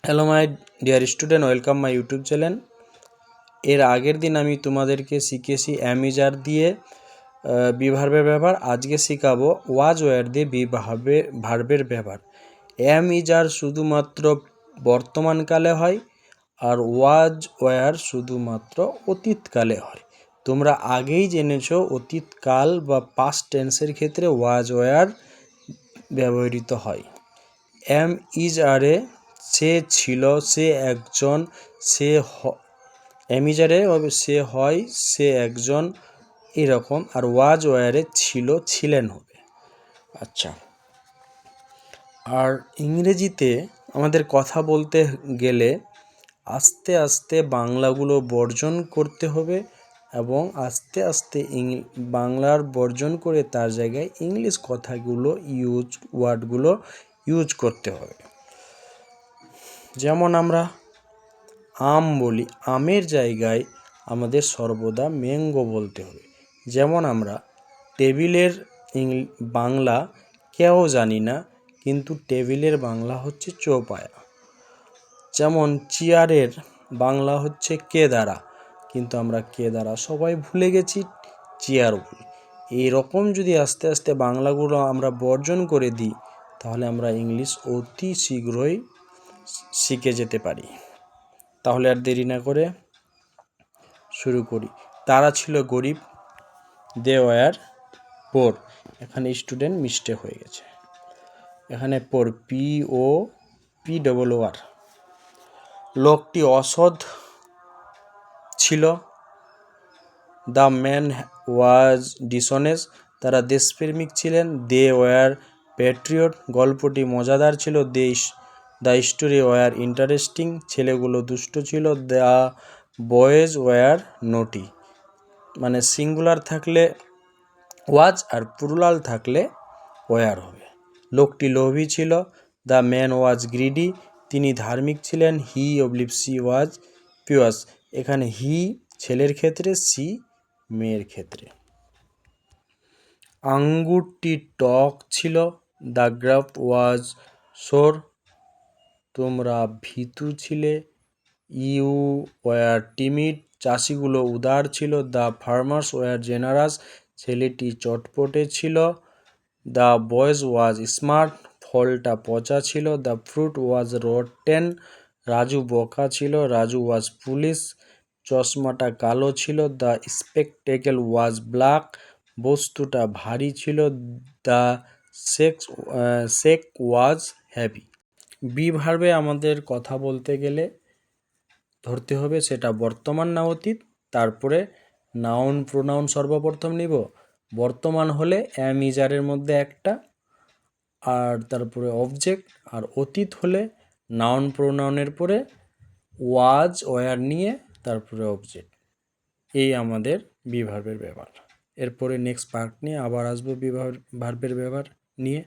Hello my dear student, welcome my YouTube channel. এর আগের দিন আমি তোমাদেরকে শিখেছি অ্যাম ইজ আর দিয়ে ভার্বের ব্যবহার। আজকে শেখাবো ওয়াজ ওয়্যার দিয়ে ভার্বের ব্যবহার। অ্যাম ইজ আর শুধুমাত্র বর্তমানকালে হয়, আর ওয়াজ ওয়্যার শুধুমাত্র অতীতকালে হয়। তোমরা আগেই জেনেছো অতীতকাল বা পাস্ট টেন্সের ক্ষেত্রে ওয়াজ ওয়্যার ব্যবহৃত হয়। অ্যাম ইজ আরে সে ছিল, সে একজন, সে অ্যামিজারে সে হয়, সে একজন, এরকম। আর ওয়াজ ওয়্যারে ছিল, ছিলেন হবে। আচ্ছা, আর ইংরেজিতে আমাদের কথা বলতে গেলে আস্তে আস্তে বাংলাগুলো বর্জন করতে হবে, এবং আস্তে আস্তে বাংলার বর্জন করে তার জায়গায় ইংলিশ কথাগুলো ওয়ার্ডগুলো ইউজ করতে হবে। যেমন আমরা আম বলি, আমের জায়গায় আমাদের সর্বদা ম্যাঙ্গো বলতে হবে। যেমন আমরা টেবিলের বাংলা কেউ জানি না, কিন্তু টেবিলের বাংলা হচ্ছে চৌপায়া। যেমন চেয়ারের বাংলা হচ্ছে কেদারা, কিন্তু আমরা কেদারা সবাই ভুলে গেছি, চেয়ার বলি। এইরকম যদি আস্তে আস্তে বাংলাগুলো আমরা বর্জন করে দিই, তাহলে আমরা ইংলিশ অতি শীঘ্রই শিখে যেতে পারি। তাহলে আর দেরি না করে শুরু করি। তারা ছিল গরিব, দে ওয়্যার পোর। এখানে স্টুডেন্ট মিস্টেক হয়ে গেছে, এখানে পোর POR। লোকটি অসৎ ছিল, দ্য ম্যান ওয়াজ ডিসঅনেস্ট। তারা দেশপ্রেমিক ছিলেন, দে ওয়্যার প্যাট্রিয়ট। গল্পটি মজাদার ছিল, দ্য স্টোরি ওয়্যার ইন্টারেস্টিং। ছেলেগুলো দুষ্ট ছিল, দ্য বয়েজ ওয়্যার নটি। মানে সিঙ্গুলার থাকলে ওয়াজ আর প্লুরাল থাকলে ওয়্যার হবে। লোকটি লোভী ছিল, দ্য ম্যান ওয়াজ গ্রিডি। তিনি ধার্মিক ছিলেন, সি ওয়াজ পিওয়াস। এখানে হি ছেলের ক্ষেত্রে, সি মেয়ের ক্ষেত্রে। আঙ্গুরটি টক ছিল, দ্য গ্রেপ ওয়াজ সোর। তোমরা ভীতু ছিলে, ইউ ওয়্যার টিমিড। চাষিগুলো উদার ছিল, দ্য ফার্মার্স ওয়্যার জেনারাস। ছেলেটি চটপটে ছিল, দ্য বয়েজ ওয়াজ স্মার্ট। ফলটা পচা ছিল, the fruit was rotten. Raju বোকা ছিল, রাজু ওয়াজ পুলিশ। চশমাটা কালো ছিল, দ্য স্পেকটেকেল ওয়াজ ব্ল্যাক। বস্তুটা ভারী ছিল, দ্য শেক ওয়াজ হেভি। ভার্বে আমাদের কথা বলতে গেলে ধরতে হবে সেটা বর্তমান না অতীত। তারপরে নাউন প্রোনাউন সর্বপ্রথম নিব। বর্তমান হলে অ্যাম ইজ আরের মধ্যে একটা, আর তারপরে অবজেক্ট। আর অতীত হলে নাউন প্রোনাউনের পরে ওয়াজ ওয়্যার নিয়ে তারপরে অবজেক্ট। এই আমাদের ভার্বের ব্যবহার। এরপরে নেক্সট পার্ট নিয়ে আবার আসবো ভার্বের ব্যবহার নিয়ে।